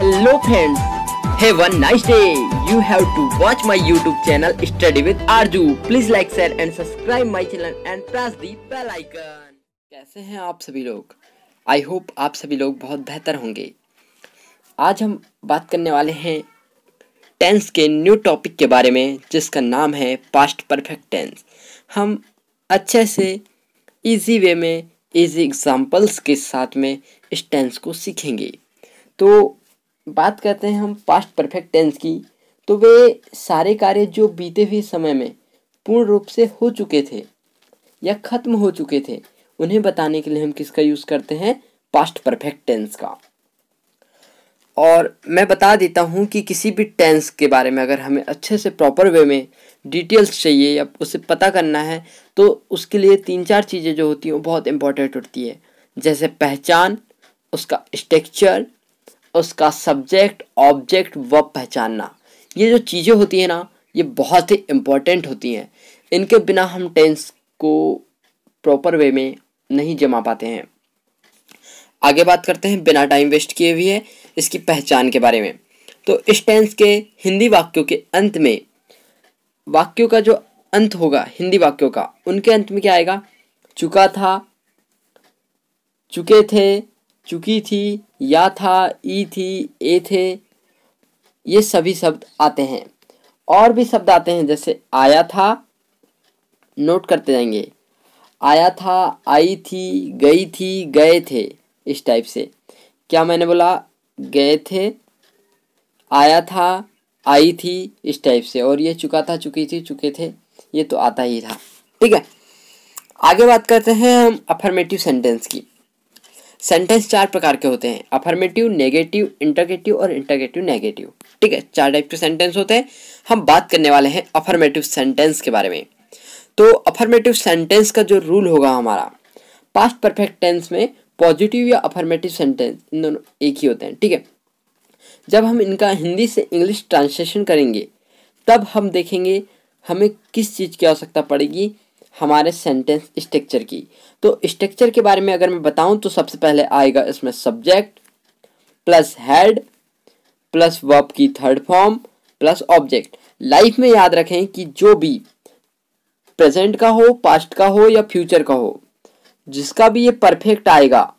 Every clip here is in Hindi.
Hello friends, have a nice day. You have to watch my YouTube channel Study with Arju. Please like, share and subscribe my channel and press the bell icon. कैसे हैं आप सभी लोग? I hope आप सभी लोग बहुत बेहतर होंगे। आज हम बात करने वाले हैं टेंस के न्यू टॉपिक के बारे में, जिसका नाम है पास्ट परफेक्ट टेंस। हम अच्छे से इजी वे में इजी एग्जांपल्स के साथ में इस टेंस को सीखेंगे। तो बात करते हैं हम पास्ट परफेक्ट टेंस की, तो वे सारे कार्य जो बीते हुए समय में पूर्ण रूप से हो चुके थे या ख़त्म हो चुके थे, उन्हें बताने के लिए हम किसका यूज़ करते हैं? पास्ट परफेक्ट टेंस का। और मैं बता देता हूँ कि किसी भी टेंस के बारे में अगर हमें अच्छे से प्रॉपर वे में डिटेल्स चाहिए या उसे पता करना है, तो उसके लिए 3-4 चीज़ें जो होती हैं वो बहुत इंपॉर्टेंट होती है। जैसे पहचान, उसका स्ट्रक्चर, उसका सब्जेक्ट, ऑब्जेक्ट, वर्ब पहचानना। ये जो चीज़ें होती हैं ना, ये बहुत ही इम्पोर्टेंट होती हैं। इनके बिना हम टेंस को प्रॉपर वे में नहीं जमा पाते हैं। आगे बात करते हैं बिना टाइम वेस्ट किए हुए इसकी पहचान के बारे में। तो इस टेंस के हिंदी वाक्यों के अंत में, वाक्यों का जो अंत होगा हिंदी वाक्यों का, उनके अंत में क्या आएगा? चुका था, चुके थे, चुकी थी, या था, ई थी, ए थे, ये सभी शब्द आते हैं। और भी शब्द आते हैं जैसे आया था, नोट करते जाएंगे। आया था, आई थी, गई थी, गए थे, इस टाइप से। क्या मैंने बोला? गए थे, आया था, आई थी, इस टाइप से। और ये चुका था, चुकी थी, चुके थे, ये तो आता ही था। ठीक है, आगे बात करते हैं हम अफर्मेटिव सेंटेंस की। सेंटेंस 4 प्रकार के होते हैं: अफर्मेटिव, नेगेटिव, इंटरगेटिव और इंटरगेटिव नेगेटिव। ठीक है, 4 टाइप के सेंटेंस होते हैं। हम बात करने वाले हैं अफर्मेटिव सेंटेंस के बारे में। तो अफर्मेटिव सेंटेंस का जो रूल होगा हमारा, पास्ट परफेक्ट टेंस में पॉजिटिव या अफर्मेटिव सेंटेंस इन दोनों एक ही होते हैं। ठीक है, जब हम इनका हिंदी से इंग्लिश ट्रांसलेशन करेंगे, तब हम देखेंगे हमें किस चीज़ की आवश्यकता पड़ेगी, हमारे सेंटेंस स्ट्रक्चर की। तो स्ट्रक्चर के बारे में अगर मैं बताऊं, तो सबसे पहले आएगा इसमें subject plus head plus verb की third form plus object. Life में याद रखें कि जो भी प्रेजेंट का हो, पास्ट का हो या फ्यूचर का हो, जिसका भी ये परफेक्ट आएगा,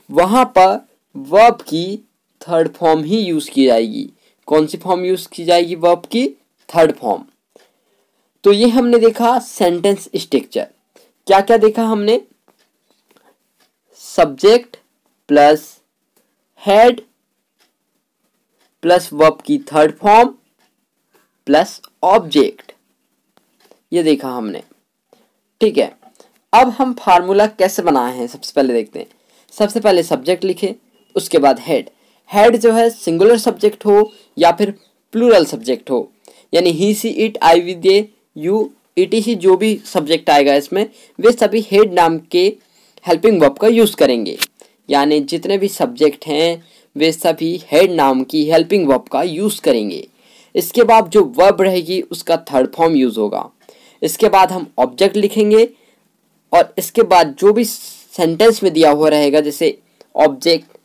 वहां पर वर्ब की थर्ड फॉर्म ही यूज की जाएगी। कौन सी फॉर्म यूज की जाएगी? वर्ब की थर्ड फॉर्म। तो ये हमने देखा सेंटेंस स्ट्रक्चर। क्या क्या देखा हमने? Subject plus head plus verb की थर्ड फॉर्म प्लस ऑब्जेक्ट, ये देखा हमने। ठीक है, अब हम फार्मूला कैसे बनाए हैं सबसे पहले देखते हैं। सबसे पहले सब्जेक्ट लिखे, उसके बाद हेड। हेड जो है सिंगुलर सब्जेक्ट हो या फिर प्लूरल सब्जेक्ट हो, यानी he, she, it, I, we, they, you, etc जो भी सब्जेक्ट आएगा इसमें, वे सभी हेड नाम के हेल्पिंग वर्ब का यूज़ करेंगे। यानी जितने भी सब्जेक्ट हैं वे सभी हेड नाम की हेल्पिंग वर्ब का यूज़ करेंगे। इसके बाद जो वर्ब रहेगी उसका थर्ड फॉर्म यूज़ होगा। इसके बाद हम ऑब्जेक्ट लिखेंगे, और इसके बाद जो भी सेंटेंस में दिया हुआ रहेगा, जैसे ऑब्जेक्ट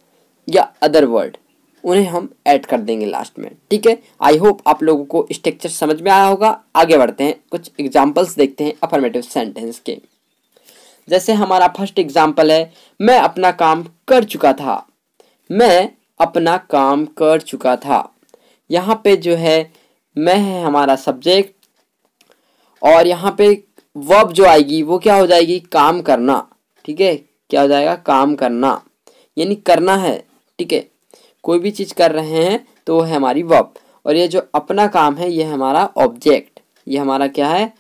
या अदर वर्ड, उन्हें हम ऐड कर देंगे लास्ट में। ठीक है, आई होप आप लोगों को स्ट्रक्चर समझ में आया होगा। आगे बढ़ते हैं, कुछ एग्जांपल्स देखते हैं अफर्मेटिव सेंटेंस के। जैसे हमारा फर्स्ट एग्जांपल है, मैं अपना काम कर चुका था। मैं अपना काम कर चुका था। यहाँ पे जो है मैं है हमारा सब्जेक्ट, और यहाँ पे वर्ब जो आएगी वो क्या हो जाएगी? काम करना। ठीक है, क्या हो जाएगा? काम करना, यानी करना है। ठीक है, कोई भी चीज़ कर रहे हैं तो वो है हमारी वर्ब। और ये जो अपना काम है ये है हमारा ऑब्जेक्ट। ये हमारा क्या है?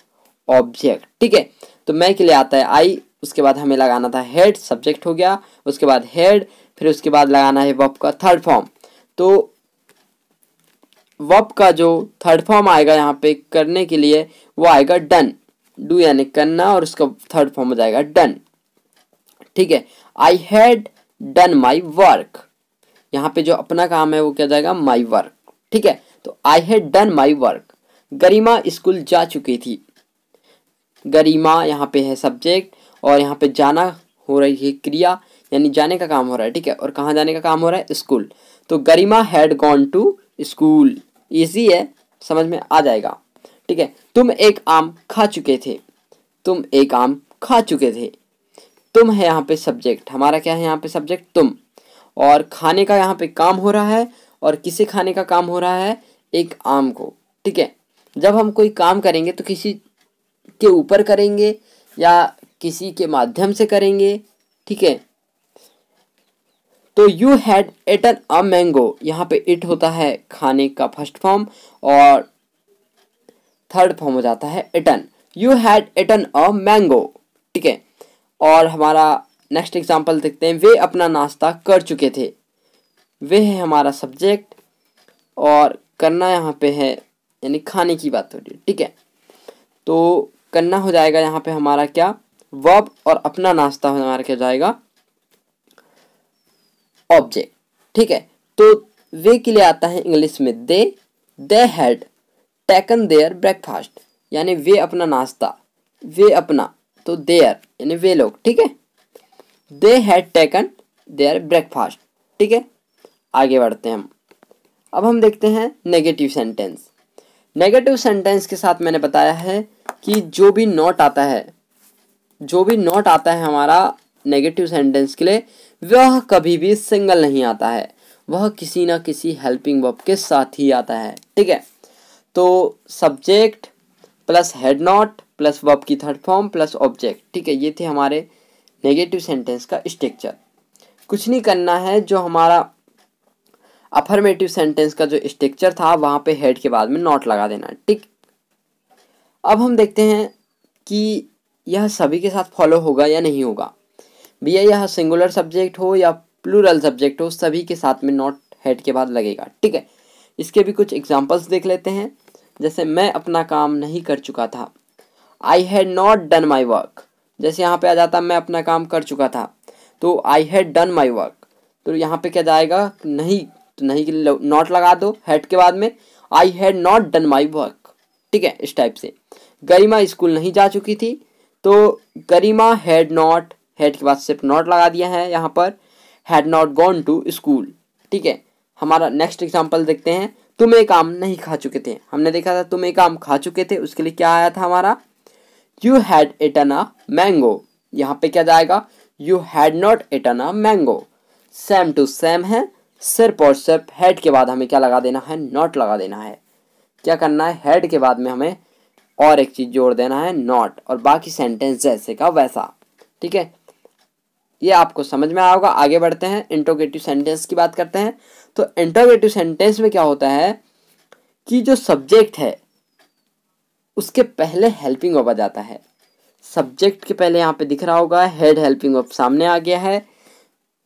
ऑब्जेक्ट। ठीक है, तो मैं के लिए आता है आई, उसके बाद हमें लगाना था हेड, सब्जेक्ट हो गया, उसके बाद हेड, फिर उसके बाद लगाना है वर्ब का थर्ड फॉर्म। तो वर्ब का जो थर्ड फॉर्म आएगा यहाँ पे करने के लिए, वो आएगा डन। डू यानी करना, और उसका थर्ड फॉर्म हो जाएगा डन। ठीक है, I had done my work. यहाँ पे जो अपना काम है वो क्या जाएगा? My work. ठीक है, तो I had done my work. Garima school जा चुकी थी। गरिमा यहाँ पे है सब्जेक्ट, और यहाँ पे जाना हो रही है क्रिया, यानी जाने का काम हो रहा है। ठीक है, और कहाँ जाने का काम हो रहा है? स्कूल। तो Garima had gone to school, easy है, समझ में आ जाएगा। ठीक है, तुम एक आम खा चुके थे, तुम एक आम खा चुके थे। तुम है यहाँ पे सब्जेक्ट, हमारा क्या है यहाँ पे सब्जेक्ट तुम, और खाने का यहाँ पे काम हो रहा है, और किसे खाने का काम हो रहा है, एक आम को। ठीक है, जब हम कोई काम करेंगे तो किसी के ऊपर करेंगे या किसी के माध्यम से करेंगे। ठीक है, तो you had eaten a mango, यहाँ पे इट होता है खाने का फर्स्ट फॉर्म और थर्ड फॉर्म हो जाता है Eton. You had eaten a mango. ठीक है, और हमारा नेक्स्ट एग्जांपल देखते हैं, वे अपना नाश्ता कर चुके थे। वे है हमारा सब्जेक्ट और करना यहाँ पे है, यानी खाने की बात हो रही है। ठीक है, तो करना हो जाएगा यहाँ पे हमारा क्या, वर्ब, और अपना नाश्ता हमारा क्या जाएगा, ऑब्जेक्ट। ठीक है, तो वे के लिए आता है इंग्लिश में they had taken their breakfast, यानी वे अपना नाश्ता, वे अपना, तो देयर यानी वे लोग। ठीक है, they had taken their breakfast. ठीक है, आगे बढ़ते हैं हम। अब हम देखते हैं नेगेटिव सेंटेंस। नेगेटिव सेंटेंस के साथ मैंने बताया है कि जो भी नॉट आता है, जो भी नॉट आता है हमारा नेगेटिव सेंटेंस के लिए, वह कभी भी सिंगल नहीं आता है, वह किसी ना किसी हेल्पिंग वर्ब के साथ ही आता है। ठीक है, तो subject plus head not plus verb की थर्ड फॉर्म प्लस ऑब्जेक्ट। ठीक है, ये थे हमारे नेगेटिव सेंटेंस का स्ट्रक्चर। कुछ नहीं करना है, जो हमारा अफर्मेटिव सेंटेंस का जो स्ट्रक्चर था वहाँ पे हेड के बाद में नॉट लगा देना। ठीक, अब हम देखते हैं कि यह सभी के साथ फॉलो होगा या नहीं होगा। भैया यह सिंगुलर सब्जेक्ट हो या प्लूरल सब्जेक्ट हो, सभी के साथ में नॉट हेड के बाद लगेगा। ठीक है, इसके भी कुछ एग्जांपल्स देख लेते हैं। जैसे मैं अपना काम नहीं कर चुका था, I had not done my work. जैसे यहाँ पे आ जाता मैं अपना काम कर चुका था, तो I had done my work, तो यहाँ पे क्या जाएगा, नहीं, तो नहीं के लिए नॉट लगा दो हेड के बाद में, I had not done my work. ठीक है, इस टाइप से। गरिमा स्कूल नहीं जा चुकी थी, तो गरिमा हैड नॉट, हेड के बाद सिर्फ नॉट लगा दिया है यहाँ पर, had not gone to school. ठीक है, हमारा नेक्स्ट एग्जांपल देखते हैं, तुम एक आम नहीं खा चुके थे। हमने देखा था तुम एक आम खा चुके थे, उसके लिए क्या आया था हमारा, you had eaten a mango. यहाँ पे क्या जाएगा, you had not eaten a mango. Same to same है, सिर्फ और सिर्फ हेड के बाद हमें क्या लगा देना है, नॉट लगा देना है। क्या करना है, हेड के बाद में हमें और एक चीज जोड़ देना है, नॉट, और बाकी सेंटेंस जैसे का वैसा। ठीक है, ये आपको समझ में आया होगा। आगे बढ़ते हैं, इंट्रोगेटिव सेंटेंस की बात करते हैं। तो इंट्रोगेटिव सेंटेंस में क्या होता है कि जो सब्जेक्ट है उसके पहले हेल्पिंग वर्ब आ जाता है। सब्जेक्ट के पहले यहाँ पे दिख रहा होगा हेड हेल्पिंग वर्ब सामने आ गया है,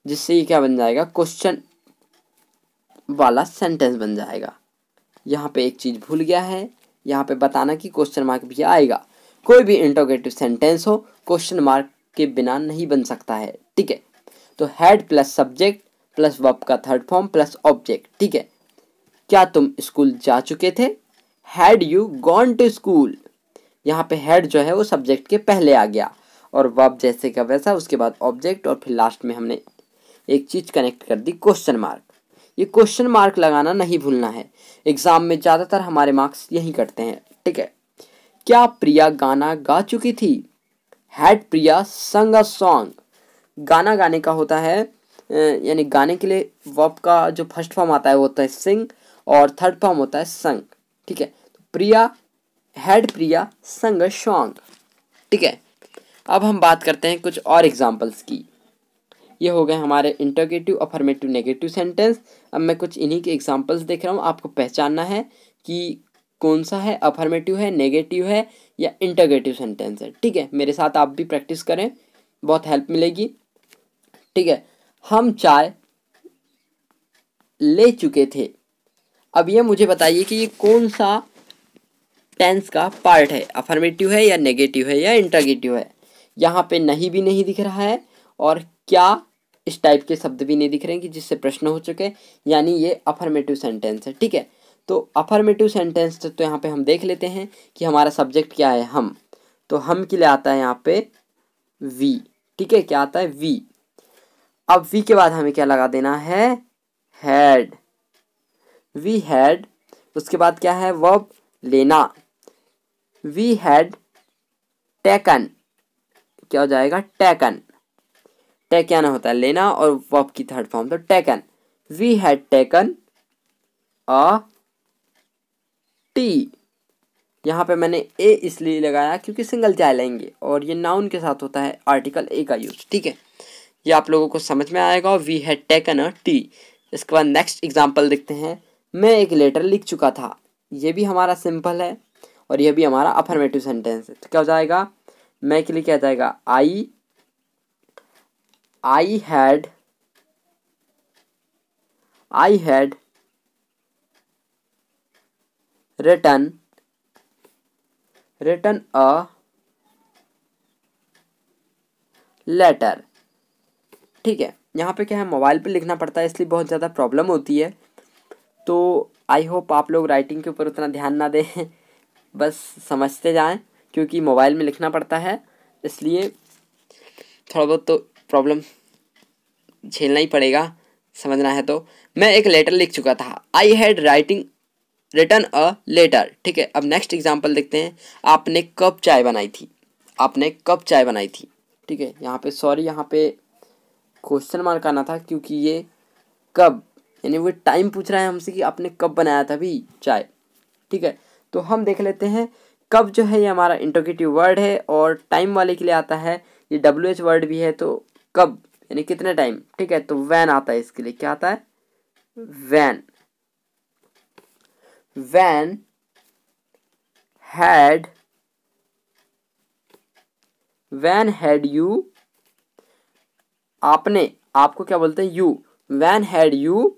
जिससे ये क्या बन जाएगा, क्वेश्चन वाला सेंटेंस बन जाएगा। यहाँ पे एक चीज भूल गया है, यहाँ पे बताना कि क्वेश्चन मार्क भी आएगा। कोई भी इंट्रोगेटिव सेंटेंस हो क्वेश्चन मार्क के बिना नहीं बन सकता है। ठीक है, तो had plus subject plus verb का थर्ड फॉर्म प्लस ऑब्जेक्ट। ठीक है, क्या तुम स्कूल जा चुके थे, had you gone to school. यहाँ पे हेड जो है वो सब्जेक्ट के पहले आ गया, और वर्ब जैसे का वैसा, उसके बाद ऑब्जेक्ट, और फिर लास्ट में हमने एक चीज कनेक्ट कर दी, क्वेश्चन मार्क। ये क्वेश्चन मार्क लगाना नहीं भूलना है, एग्जाम में ज़्यादातर हमारे मार्क्स यही कटते हैं। ठीक है, क्या प्रिया गाना गा चुकी थी, हैड प्रिया संग अ सॉन्ग। गाना गाने का होता है, यानी गाने के लिए वर्ब का जो फर्स्ट फॉर्म आता है वो होता है सिंग, और थर्ड फॉर्म होता है संग। ठीक है, तो प्रिया, हैड प्रिया संग अ सॉन्ग। ठीक है, अब हम बात करते हैं कुछ और एग्जाम्पल्स की। ये हो गए हमारे इंटरोगेटिव, अफर्मेटिव, नेगेटिव सेंटेंस। अब मैं कुछ इन्हीं के एग्जांपल्स देख रहा हूँ, आपको पहचानना है कि कौन सा है, अफर्मेटिव है, नेगेटिव है या इंटरोगेटिव सेंटेंस है। ठीक है, मेरे साथ आप भी प्रैक्टिस करें, बहुत हेल्प मिलेगी। ठीक है, हम चाय ले चुके थे। अब ये मुझे बताइए कि ये कौन सा टेंस का पार्ट है, अफर्मेटिव है या नेगेटिव है या इंटरोगेटिव है। यहाँ पे नहीं भी नहीं दिख रहा है, और क्या इस टाइप के शब्द भी नहीं दिख रहे हैं कि जिससे प्रश्न हो चुके, यानी ये अफर्मेटिव सेंटेंस है। ठीक है, तो अफर्मेटिव सेंटेंस तो यहाँ पे हम देख लेते हैं कि हमारा सब्जेक्ट क्या है, हम, तो हम के लिए आता है यहाँ पे वी। ठीक है, क्या आता है, वी। अब वी के बाद हमें क्या लगा देना है, हैड, वी हैड, उसके बाद क्या है वर्ब लेना, वी हैड टेकन, क्या हो जाएगा टेकन, टेकन होता है लेना और वर्ब की थर्ड फॉर्म तो taken, we had taken a tea. यहाँ पे मैंने ए इसलिए लगाया क्योंकि सिंगल चाय लेंगे और ये नाउन के साथ होता है आर्टिकल ए का यूज, ठीक है। ये आप लोगों को समझ में आएगा। और we had taken a tea. इसके बाद नेक्स्ट एग्जांपल देखते हैं। मैं एक लेटर लिख चुका था, ये भी हमारा सिंपल है और ये भी हमारा अफर्मेटिव सेंटेंस है। तो क्या हो जाएगा, मैं के लिए क्या जाएगा I had written a letter, ठीक है। यहाँ पे क्या है मोबाइल पे लिखना पड़ता है इसलिए बहुत ज़्यादा प्रॉब्लम होती है। तो आई होप आप लोग राइटिंग के ऊपर उतना ध्यान ना दें, बस समझते जाएं, क्योंकि मोबाइल में लिखना पड़ता है इसलिए थोड़ा बहुत तो प्रॉब्लम झेलना ही पड़ेगा, समझना है तो। मैं एक लेटर लिख चुका था, I had written a letter, ठीक है। अब नेक्स्ट एग्जांपल देखते हैं। आपने कब चाय बनाई थी, आपने कब चाय बनाई थी, ठीक है। यहाँ पे सॉरी, यहाँ पे क्वेश्चन मार्क आना था क्योंकि ये कब यानी वो टाइम पूछ रहा है हमसे कि आपने कब बनाया था भी चाय, ठीक है। तो हम देख लेते हैं। कब जो है ये हमारा इंटरोगेटिव वर्ड है और टाइम वाले के लिए आता है ये WH वर्ड भी है। तो कब यानी कितने टाइम, ठीक है। तो वैन आता है इसके लिए, क्या आता है when, when had, when had you, आपने, आपको क्या बोलते हैं you, when had you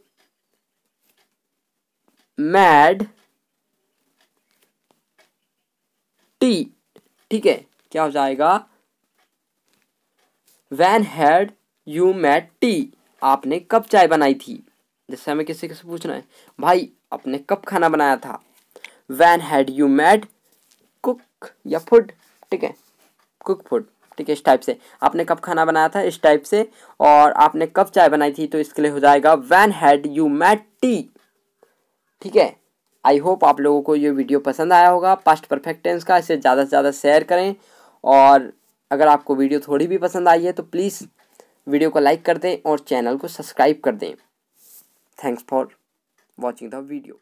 made tea, ठीक है। क्या हो जाएगा when had you made tea, आपने कब चाय बनाई थी। जैसे हमें किसी से पूछना है भाई आपने कब खाना बनाया था, when had you made cook या फूड, ठीक है, कुक फूड, ठीक है। इस टाइप से आपने कब खाना बनाया था, इस टाइप से। और आपने कब चाय बनाई थी तो इसके लिए हो जाएगा when had you made tea, ठीक है। आई होप आप लोगों को ये वीडियो पसंद आया होगा पास्ट परफेक्ट टेंस का। इसे ज़्यादा से ज़्यादा शेयर करें और अगर आपको वीडियो थोड़ी भी पसंद आई है तो प्लीज़ वीडियो को लाइक कर दें और चैनल को सब्सक्राइब कर दें। Thanks for watching the video.